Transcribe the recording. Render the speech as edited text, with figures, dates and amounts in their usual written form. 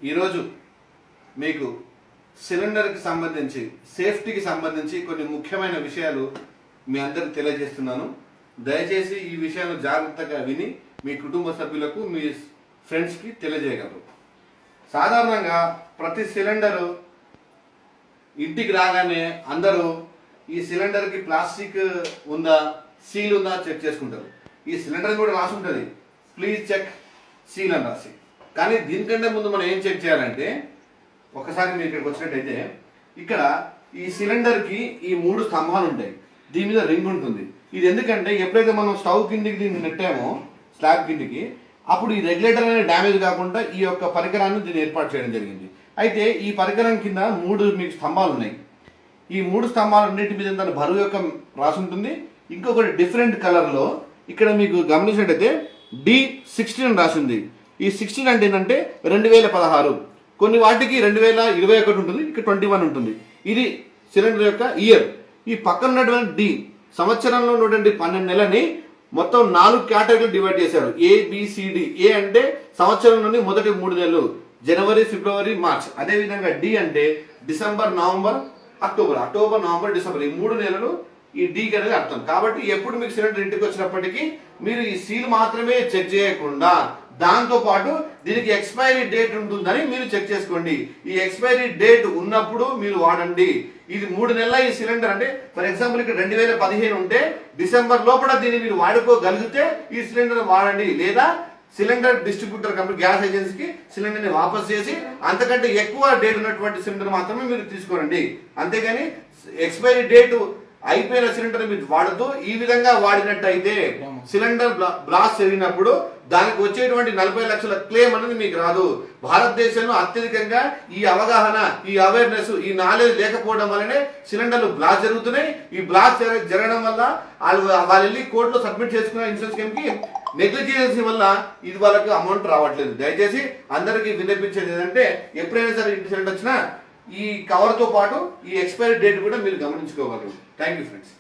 ఈరోజు మీకు సిలిండర్కి సంబంధించి సేఫ్టీకి సంబంధించి కొన్ని ముఖ్యమైన విషయాలు మీ అందరికి తెలియజేస్తున్నాను. దయచేసి ఈ విషయాలు జాగ్రత్తగా విని మీ కుటుంబ సభ్యులకు మీ ఫ్రెండ్స్కి తెలియజేయగలరు. సాధారణంగా ప్రతి సిలిండరు ఇంటికి రాగానే అందరూ ఈ సిలిండర్కి ప్లాస్టిక్ ఉందా, సీల్ ఉందా చెక్ చేసుకుంటారు. ఈ సిలిండర్ కూడా రాసి ఉంటుంది, ప్లీజ్ చెక్ సీల్ అని రాసి. కానీ దీనికంటే ముందు మనం ఏం చెక్ చేయాలంటే, ఒకసారి మీరు ఇక్కడికి వచ్చినట్టయితే ఇక్కడ ఈ సిలిండర్కి ఈ 3 స్తంభాలు ఉంటాయి, దీని మీద రింగ్ ఉంటుంది. ఇది ఎందుకంటే ఎప్పుడైతే మనం స్టవ్ కిందికి దీన్ని నెట్టామో స్లాబ్ కిందికి, అప్పుడు ఈ రెగ్యులేటర్ అనేది డ్యామేజ్ కాకుండా ఈ యొక్క పరికరాన్ని దీన్ని ఏర్పాటు చేయడం జరిగింది. అయితే ఈ పరికరం కింద 3 మీకు స్తంభాలు ఉన్నాయి. ఈ 3 స్తంభాలన్నింటి మీద దాని బరువు యొక్క రాసి ఉంటుంది. ఇంకొకటి డిఫరెంట్ కలర్లో ఇక్కడ మీకు గమనించినట్టయితే D16 అని రాసింది. ఈ 16 అంటే ఏంటంటే 2016. కొన్ని వాటికి 2021 ఉంటుంది, ఇక్కడ 21 ఉంటుంది. ఇది సిలిండర్ యొక్క ఇయర్. ఈ పక్కన ఉన్నటువంటి డి సంవత్సరంలో ఉన్నటువంటి 12 నెలని మొత్తం 4 కేటగిరీలు డివైడ్ చేశారు. ABCD. ఏ అంటే సంవత్సరంలోని మొదటి 3 నెలలు, జనవరి, ఫిబ్రవరి, మార్చ్. అదేవిధంగా డి అంటే December, November, October. October, November, December, ఈ 3 నెలలు ఈ డి అనేది అర్థం. కాబట్టి ఎప్పుడు మీకు సిలిండర్ ఇంటికి వచ్చినప్పటికీ మీరు ఈ సీల్ మాత్రమే చెక్ చేయకుండా దాంతో పాటు దీనికి ఎక్స్పైరీ డేట్ ఉంటుందని మీరు చెక్ చేసుకోండి. ఈ ఎక్స్పైరీ డేట్ ఉన్నప్పుడు మీరు వాడండి. ఇది 3 నెలల ఈ సిలిండర్ అంటే ఫర్ ఎగ్జాంపుల్ ఇక్కడ 2015 ఉంటే డిసెంబర్ లోపల దీన్ని మీరు వాడుకోగలిగితే ఈ సిలిండర్ వాడండి. లేదా సిలిండర్ డిస్ట్రిబ్యూటర్ కంపెనీ గ్యాస్ ఏజెన్సీకి సిలిండర్ని వాపస్ చేసి అంతకంటే ఎక్కువ డేట్ ఉన్నటువంటి సిలిండర్ మాత్రమే మీరు తీసుకోరండి. అంతేగాని ఎక్స్పైరీ డేట్ అయిపోయిన సిలిండర్ మీరు వాడుతూ ఈ విధంగా వాడినట్టయితే సిలిండర్ బ్లాస్ట్ జరిగినప్పుడు దానికి వచ్చేటువంటి 40 లక్షల క్లెయిమ్ అనేది మీకు రాదు. భారతదేశంలో అత్యధికంగా ఈ అవగాహన, ఈ అవేర్నెస్, ఈ నాలెడ్జ్ లేకపోవడం వల్లనే సిలిండర్లు బ్లాస్ట్ జరుగుతున్నాయి. ఈ బ్లాస్ట్ జరగడం వల్ల వాళ్ళు వెళ్ళి కోర్టులో సబ్మిట్ చేసుకున్న ఇన్సూరెన్స్ స్కీమ్ కి నెగ్లిజియన్సీ వల్ల ఇది వాళ్ళకి అమౌంట్ రావట్లేదు. దయచేసి అందరికీ వినిపించేది ఏంటంటే, ఎప్పుడైనా సరే ఇంటి సిలిండర్ వచ్చినా ఈ కవర్తో పాటు ఈ ఎక్స్పైరీ డేట్ కూడా మీరు గమనించుకోగలరు. Thank you friends.